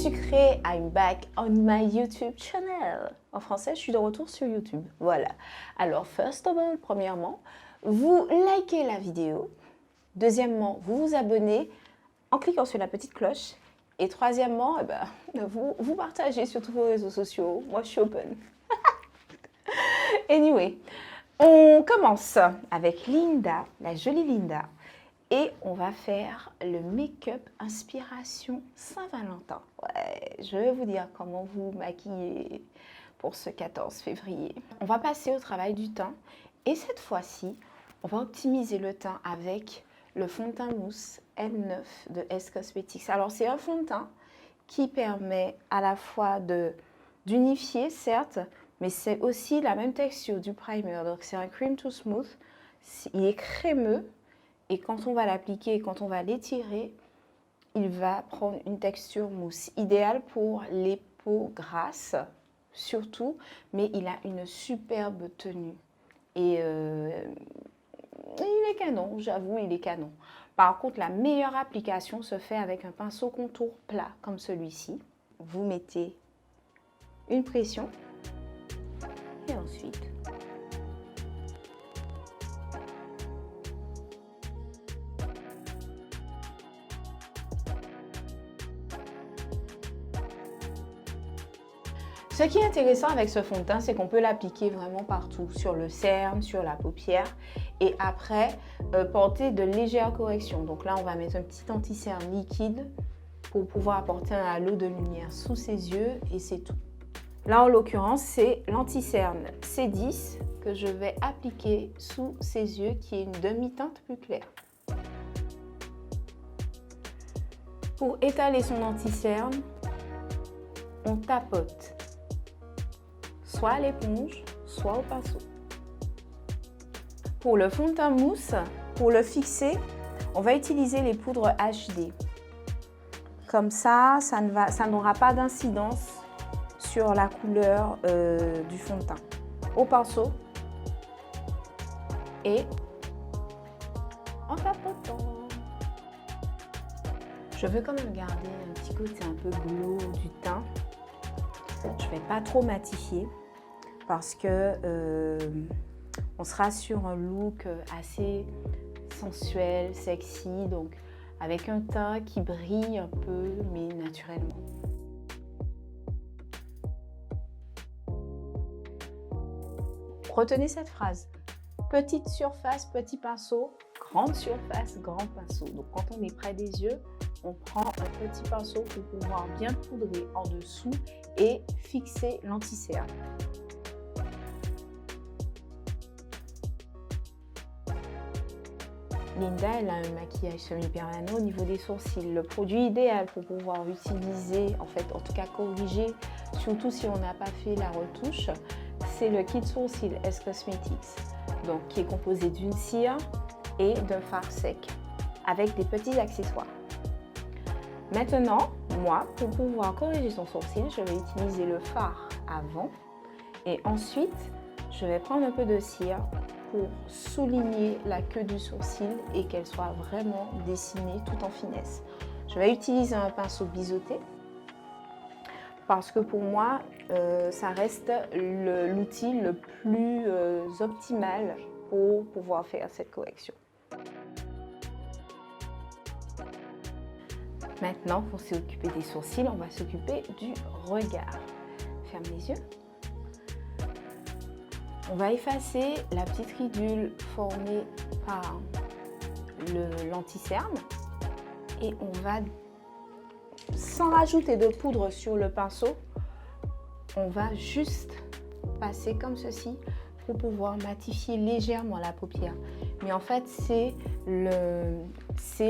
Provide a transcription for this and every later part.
sucré, I'm back on my YouTube channel. En français, je suis de retour sur YouTube. Voilà. Alors, first of all, premièrement, vous likez la vidéo. Deuxièmement, vous vous abonnez en cliquant sur la petite cloche. Et troisièmement, vous partagez sur tous vos réseaux sociaux. Moi, je suis open. Anyway, on commence avec Linda, la jolie Linda. Et on va faire le make-up inspiration Saint-Valentin. Ouais, je vais vous dire comment vous maquiller pour ce 14 février. On va passer au travail du teint. Et cette fois-ci, on va optimiser le teint avec le fond de teint mousse L9 de S Cosmetics. Alors, c'est un fond de teint qui permet à la fois d'unifier, certes, mais c'est aussi la même texture du primer. Donc, c'est un cream to smooth. Il est crémeux. Et quand on va l'appliquer, quand on va l'étirer, il va prendre une texture mousse. Idéal pour les peaux grasses, surtout, mais il a une superbe tenue. Et il est canon, j'avoue, il est canon. Par contre, la meilleure application se fait avec un pinceau contour plat, comme celui-ci. Vous mettez une pression et ensuite... Ce qui est intéressant avec ce fond de teint, c'est qu'on peut l'appliquer vraiment partout, sur le cerne, sur la paupière, et après porter de légères corrections. Donc là, on va mettre un petit anti-cerne liquide pour pouvoir apporter un halo de lumière sous ses yeux, et c'est tout. Là, en l'occurrence, c'est l'anti-cerne C10 que je vais appliquer sous ses yeux, qui est une demi-teinte plus claire. Pour étaler son anti-cerne, on tapote. Soit à l'éponge, soit au pinceau. Pour le fond de teint mousse, pour le fixer, on va utiliser les poudres HD. Comme ça, ça n'aura pas d'incidence sur la couleur du fond de teint. Au pinceau et en tapotant. Je veux quand même garder un petit côté un peu glow du teint. Je ne vais pas trop matifier parce que on sera sur un look assez sensuel, sexy, donc avec un teint qui brille un peu, mais naturellement. Retenez cette phrase. Petite surface, petit pinceau, grande surface, grand pinceau. Donc quand on est près des yeux, on prend un petit pinceau pour pouvoir bien poudrer en dessous et fixer l'anti-cerne. Linda, elle a un maquillage semi-permanent au niveau des sourcils. Le produit idéal pour pouvoir utiliser, en tout cas corriger, surtout si on n'a pas fait la retouche, c'est le kit sourcil S Cosmetics, donc qui est composé d'une cire et d'un fard sec avec des petits accessoires. Maintenant, moi, pour pouvoir corriger son sourcil, je vais utiliser le fard avant et ensuite, je vais prendre un peu de cire pour souligner la queue du sourcil et qu'elle soit vraiment dessinée tout en finesse. Je vais utiliser un pinceau biseauté parce que pour moi, ça reste l'outil le plus optimal pour pouvoir faire cette correction. Maintenant, pour s'occuper des sourcils, on va s'occuper du regard. Ferme les yeux. On va effacer la petite ridule formée par l'anti-cerne et on va, sans rajouter de poudre sur le pinceau, on va juste passer comme ceci pour pouvoir matifier légèrement la paupière. Mais en fait, c'est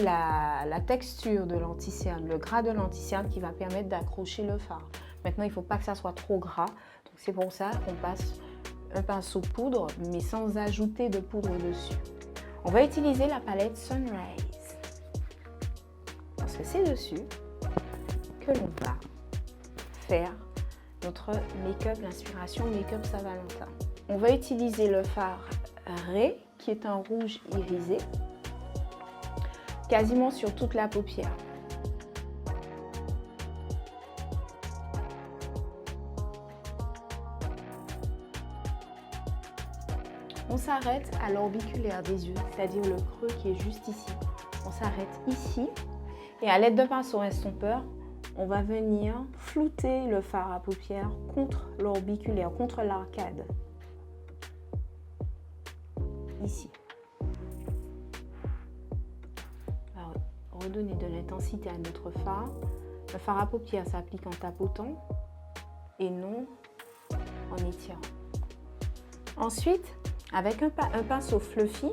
la texture de l'anti-cerne, le gras de l'anti-cerne qui va permettre d'accrocher le fard. Maintenant, il ne faut pas que ça soit trop gras. Donc c'est pour ça qu'on passe un pinceau poudre, mais sans ajouter de poudre dessus. On va utiliser la palette Sunrise. Parce que c'est dessus que l'on va faire notre make-up, l'inspiration make-up Saint-Valentin. On va utiliser le fard Ray, qui est un rouge irisé, quasiment sur toute la paupière. On s'arrête à l'orbiculaire des yeux, c'est-à-dire le creux qui est juste ici. On s'arrête ici et à l'aide d'un pinceau estompeur, on va venir flouter le fard à paupières contre l'orbiculaire, contre l'arcade. Ici. On va redonner de l'intensité à notre fard. Le fard à paupières s'applique en tapotant et non en étirant. Ensuite, avec un pinceau fluffy,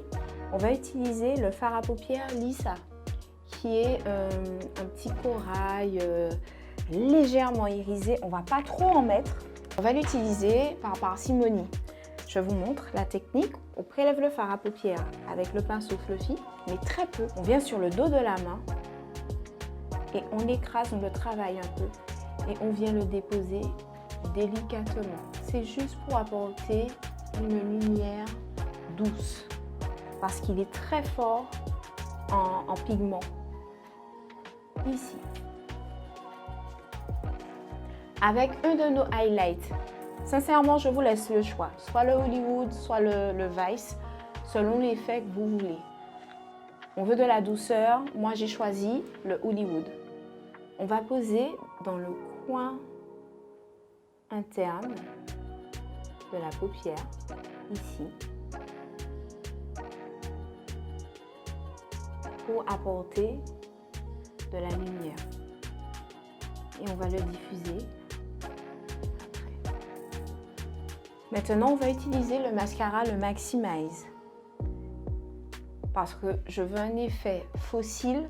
on va utiliser le fard à paupières Lisa, qui est un petit corail légèrement irisé. On ne va pas trop en mettre. On va l'utiliser par parcimonie. Je vous montre la technique. On prélève le fard à paupières avec le pinceau fluffy, mais très peu. On vient sur le dos de la main et on écrase, on le travaille un peu et on vient le déposer délicatement. C'est juste pour apporter une lumière douce parce qu'il est très fort en pigment. Ici. Avec un de nos highlights. Sincèrement, je vous laisse le choix. Soit le Hollywood, soit le Vice, selon l'effet que vous voulez. On veut de la douceur. Moi, j'ai choisi le Hollywood. On va poser dans le coin interne de la paupière, ici, pour apporter de la lumière. Et on va le diffuser après. Maintenant, on va utiliser le mascara, le Maximize. Parce que je veux un effet fossile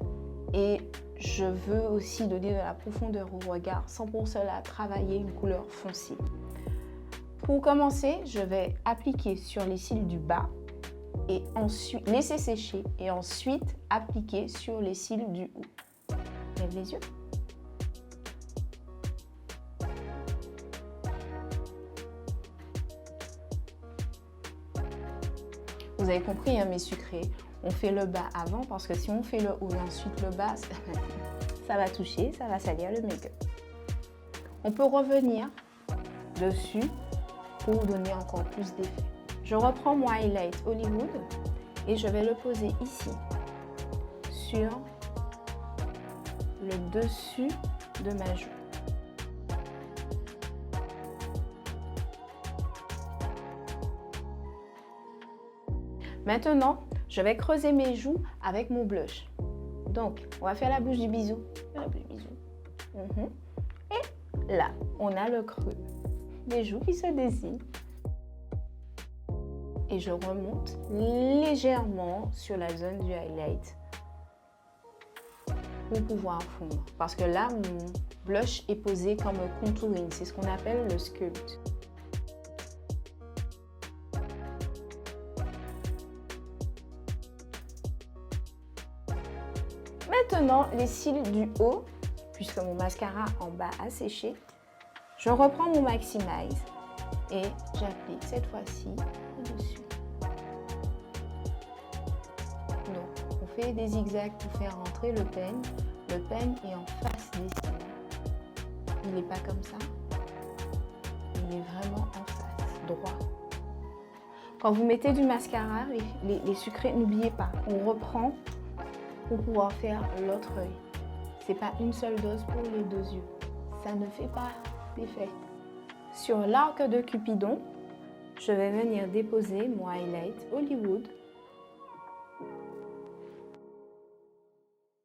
et je veux aussi donner de la profondeur au regard sans pour cela travailler une couleur foncée. Pour commencer, je vais appliquer sur les cils du bas et ensuite laisser sécher et ensuite appliquer sur les cils du haut. Lève les yeux. Vous avez compris, hein, mes sucrés, on fait le bas avant parce que si on fait le haut et ensuite le bas, ça va toucher, ça va salir le make-up. On peut revenir dessus pour donner encore plus d'effet. Je reprends mon highlight Hollywood et je vais le poser ici, sur le dessus de ma joue. Maintenant, je vais creuser mes joues avec mon blush. Donc, on va faire la bouche du bisou. La bouche du bisou. Et là, on a le creux des joues qui se dessinent. Et je remonte légèrement sur la zone du highlight pour pouvoir fondre. Parce que là, mon blush est posé comme un contouring. C'est ce qu'on appelle le sculpt. Maintenant, les cils du haut, puisque mon mascara en bas a séché, je reprends mon Maximize et j'applique cette fois-ci au-dessus. Donc, on fait des zigzags pour faire rentrer le peigne. Le peigne est en face des cils. Il n'est pas comme ça. Il est vraiment en face, droit. Quand vous mettez du mascara, les sucrés, n'oubliez pas, on reprend pour pouvoir faire l'autre œil. C'est pas une seule dose pour les deux yeux. Ça ne fait pas d'effet. Sur l'arc de Cupidon, je vais venir déposer mon highlight Hollywood.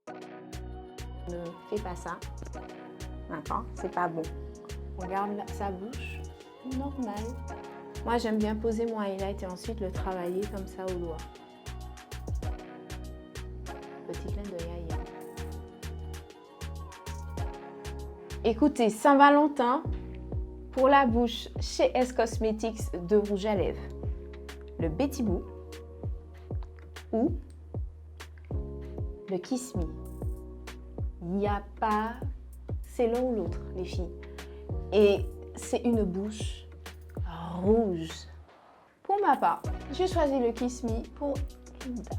Ne fais pas ça. D'accord? C'est pas bon. On garde sa bouche normale. Moi, j'aime bien poser mon highlight et ensuite le travailler comme ça au doigt. Petit clin d'œil à Yann. Écoutez, Saint-Valentin, pour la bouche, chez S Cosmetics de rouge à lèvres, le Betty Boo ou le Kiss Me. Il n'y a pas, c'est l'un ou l'autre, les filles. Et c'est une bouche rouge. Pour ma part, j'ai choisi le Kiss Me pour Linda.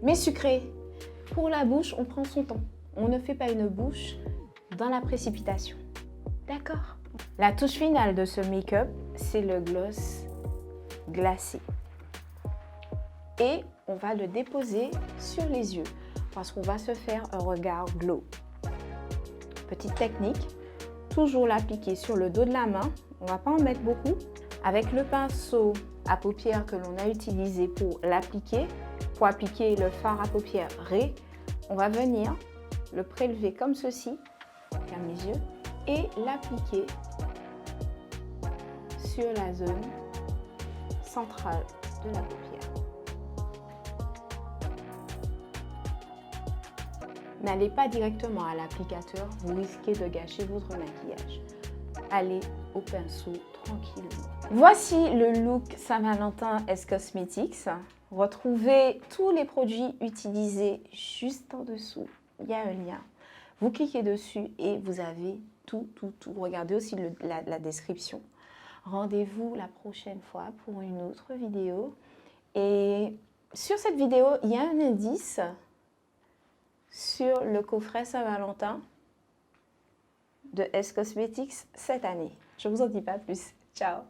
mais sucré. Pour la bouche, on prend son temps. On ne fait pas une bouche dans la précipitation. D'accord? La touche finale de ce make-up, c'est le gloss glacé. Et on va le déposer sur les yeux parce qu'on va se faire un regard glow. Petite technique, toujours l'appliquer sur le dos de la main. On ne va pas en mettre beaucoup. Avec le pinceau à paupières que l'on a utilisé pour l'appliquer, pour appliquer le fard à paupières Ré, on va venir le prélever comme ceci, ferme les yeux, et l'appliquer sur la zone centrale de la paupière. N'allez pas directement à l'applicateur, vous risquez de gâcher votre maquillage. Allez au pinceau tranquillement. Voici le look Saint-Valentin S Cosmetics. Retrouvez tous les produits utilisés juste en dessous. Il y a un lien. Vous cliquez dessus et vous avez tout. Regardez aussi la description. Rendez-vous la prochaine fois pour une autre vidéo. Et sur cette vidéo, il y a un indice sur le coffret Saint-Valentin de S Cosmetics cette année. Je ne vous en dis pas plus. Ciao!